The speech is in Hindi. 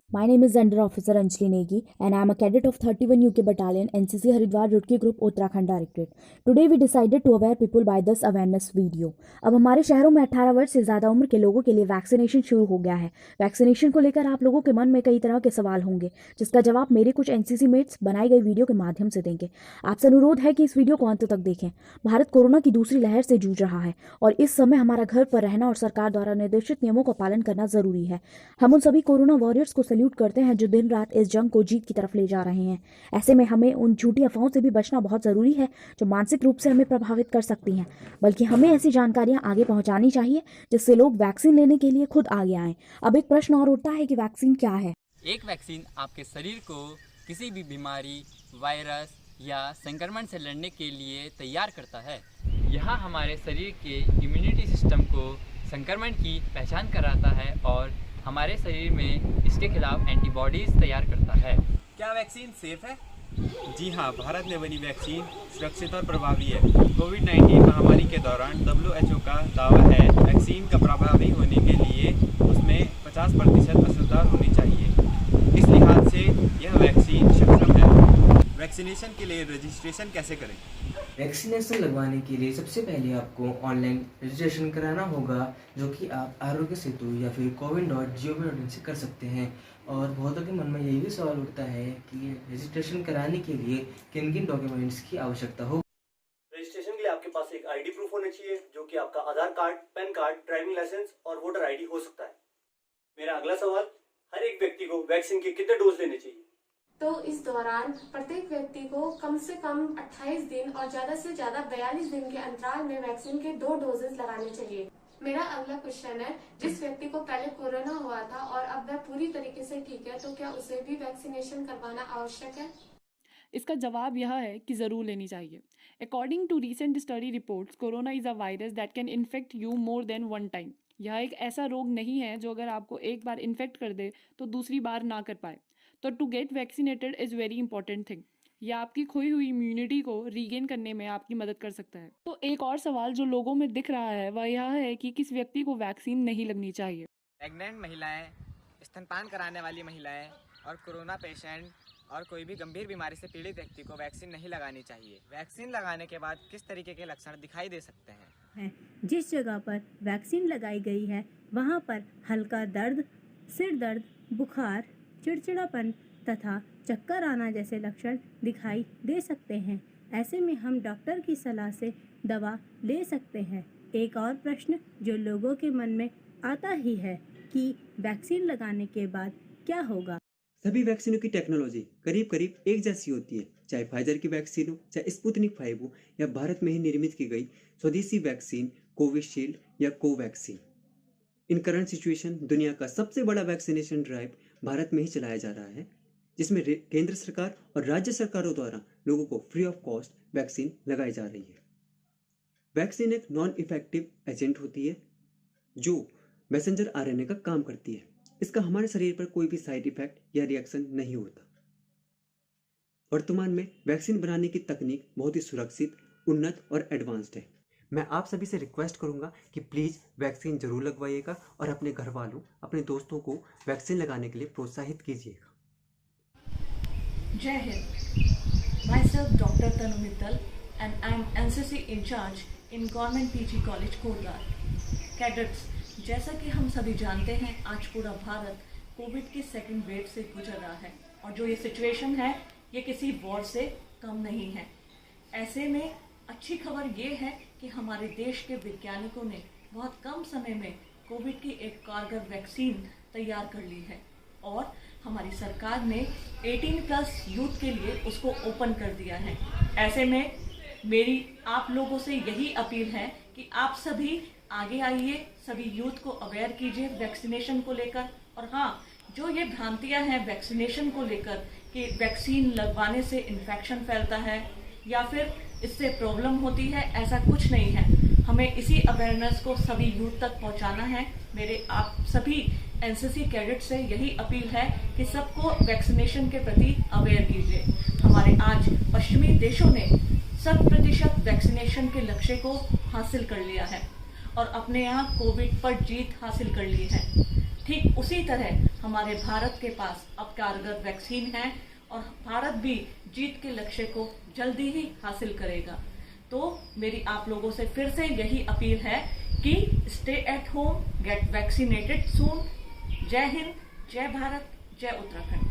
My name is Under Officer Anjali Negi and I am a cadet of 31 UK Battalion NCC Haridwar Rudki Group Uttarakhand Directorate. Today we decided to aware people by this awareness video. अब हमारे शहरों में 18 वर्ष से ज़्यादा उम्र के लोगों के लिए वैक्सीनेशन शुरू हो गया है। वैक्सीनेशन को लेकर आप लोगों के मन में कई तरह के सवाल होंगे, जिसका जवाब मेरे कुछ NCC मेट्स बनाई गई वीडियो के माध्यम से देंगे। आपसे अनुरोध है कि इस वीडियो को अंत तक देखें। भारत कोरोना की दूसरी लहर से जूझ रहा है और इस समय हमारा घर पर रहना और सरकार द्वारा निर्देशित नियमों का पालन करना जरूरी है। हम उन सभी कोरोना वॉरियर्स को सल्यूट करते हैं जो दिन रात इस जंग को जीत की तरफ ले जा रहे हैं। ऐसे में हमें उन झूठी अफवाहों से भी बचना बहुत जरूरी है जो मानसिक रूप से हमें प्रभावित कर सकती हैं, बल्कि हमें ऐसी जानकारियां आगे पहुंचानी चाहिए जिससे लोग वैक्सीन लेने के लिए खुद आगे आएं। अब एक प्रश्न और उठता है कि वैक्सीन क्या है। एक वैक्सीन आपके शरीर को किसी भी बीमारी, वायरस या संक्रमण से लड़ने के लिए तैयार करता है। यह हमारे शरीर के इम्यूनिटी सिस्टम को संक्रमण की पहचान कराता है और हमारे शरीर में इसके खिलाफ एंटीबॉडीज़ तैयार करता है। क्या वैक्सीन सेफ है? जी हाँ, भारत में बनी वैक्सीन सुरक्षित और प्रभावी है। कोविड-19 महामारी के दौरान WHO का दावा है वैक्सीन का प्रभावी होने के लिए उसमें 50% असरदार होनी चाहिए। इस लिहाज से यह वैक्सीन सक्षम है। वैक्सीनेशन के लिए रजिस्ट्रेशन कैसे करें? वैक्सीनेशन लगवाने के लिए सबसे पहले आपको ऑनलाइन रजिस्ट्रेशन कराना होगा, जो कि आप आरोग्य सेतु या फिर covid.gov.in से कर सकते हैं। और बहुतों के मन में यही भी सवाल उठता है कि रजिस्ट्रेशन कराने के लिए किन किन डॉक्यूमेंट्स की आवश्यकता हो। रजिस्ट्रेशन के लिए आपके पास एक आईडी प्रूफ होना चाहिए, जो कि आपका Aadhaar card, PAN card, driving licence और वोटर आईडी हो सकता है। मेरा अगला सवाल, हर एक व्यक्ति को वैक्सीन के कितने डोज लेने चाहिए? तो इस दौरान प्रत्येक व्यक्ति को कम से कम 28 दिन और ज्यादा से ज्यादा 42 दिन के अंतराल में वैक्सीन के 2 डोजेस लगाने चाहिए। मेरा अगला क्वेश्चन है, जिस व्यक्ति को पहले कोरोना हुआ था और अब वह पूरी तरीके से ठीक है, तो क्या उसे भी वैक्सीनेशन करवाना आवश्यक है? इसका जवाब यह है कि ज़रूर लेनी चाहिए। According to recent study reports, corona is a virus that can infect you more than one time. यह एक ऐसा रोग नहीं है जो अगर आपको एक बार इन्फेक्ट कर दे तो दूसरी बार ना कर पाए। तो to get vaccinated is very important thing. यह आपकी खोई हुई इम्यूनिटी को रीगेन करने में आपकी मदद कर सकता है। तो एक और सवाल जो लोगों में दिख रहा है वह यह है कि किस व्यक्ति को वैक्सीन नहीं लगनी चाहिए। प्रेग्नेंट महिलाएं, स्तनपान कराने वाली महिलाएं और कोरोना पेशेंट और कोई भी गंभीर बीमारी से पीड़ित व्यक्ति को वैक्सीन नहीं लगानी चाहिए। वैक्सीन लगाने के बाद किस तरीके के लक्षण दिखाई दे सकते हैं? जिस जगह पर वैक्सीन लगाई गई है वहां पर हल्का दर्द, सिर दर्द, बुखार, चिड़चिड़ापन तथा चक्कर आना जैसे लक्षण दिखाई दे सकते हैं। ऐसे में हम डॉक्टर की सलाह से दवा ले सकते हैं। एक और प्रश्न जो लोगों के मन में आता ही है कि वैक्सीन लगाने के बाद क्या होगा। सभी वैक्सीनों की टेक्नोलॉजी करीब करीब एक जैसी होती है, चाहे फाइजर की वैक्सीन हो, चाहे स्पुतनिक 5 हो या भारत में ही निर्मित की गई स्वदेशी वैक्सीन कोविशील्ड या कोवैक्सीन। इन करंट सिचुएशन दुनिया का सबसे बड़ा वैक्सीनेशन ड्राइव भारत में ही चलाया जा रहा है, जिसमें केंद्र सरकार और राज्य सरकारों द्वारा लोगों को फ्री ऑफ कॉस्ट वैक्सीन लगाई जा रही है। वैक्सीन एक नॉन इफेक्टिव एजेंट होती है जो मैसेंजर आरएनए का काम करती है। इसका हमारे शरीर पर कोई भी साइड इफेक्ट या रिएक्शन नहीं होता। वर्तमान में वैक्सीन बनाने की तकनीक बहुत ही सुरक्षित, उन्नत और एडवांस्ड है। मैं आप सभी से रिक्वेस्ट करूंगा कि प्लीज़ वैक्सीन जरूर लगवाइएगा और अपने घर वालों, अपने दोस्तों को वैक्सीन लगाने के लिए प्रोत्साहित कीजिएगा। जय Hind. Myself Dr. Tanu Mittal and I am NCC in charge in Government PG College Kotdwar. Cadets, जैसा कि हम सभी जानते हैं, आज पूरा भारत कोविड के सेकंड वेव से गुजर रहा है और जो ये सिचुएशन है ये किसी वॉर से कम नहीं है। ऐसे में अच्छी खबर ये है कि हमारे देश के वैज्ञानिकों ने बहुत कम समय में कोविड की एक कारगर वैक्सीन तैयार कर ली है और हमारी सरकार ने 18+ यूथ के लिए उसको ओपन कर दिया है। ऐसे में मेरी आप लोगों से यही अपील है कि आप सभी आगे आइए, सभी यूथ को अवेयर कीजिए वैक्सीनेशन को लेकर। और हाँ, जो ये भ्रांतियां हैं वैक्सीनेशन को लेकर कि वैक्सीन लगवाने से इन्फेक्शन फैलता है या फिर इससे प्रॉब्लम होती है, ऐसा कुछ नहीं है। हमें इसी अवेयरनेस को सभी यूथ तक पहुंचाना है। मेरे आप सभी एनसीसी कैडेट से यही अपील है कि सबको वैक्सीनेशन के प्रति अवेयर कीजिए। हमारे आज पश्चिमी देशों ने 100% वैक्सीनेशन के लक्ष्य को हासिल कर लिया है और अपने यहाँ कोविड पर जीत हासिल कर ली है। ठीक उसी तरह हमारे भारत के पास अब कारगर वैक्सीन है और भारत भी जीत के लक्ष्य को जल्दी ही हासिल करेगा। तो मेरी आप लोगों से फिर से यही अपील है कि stay at home, get vaccinated soon. जय हिंद, जय भारत, जय उत्तराखंड।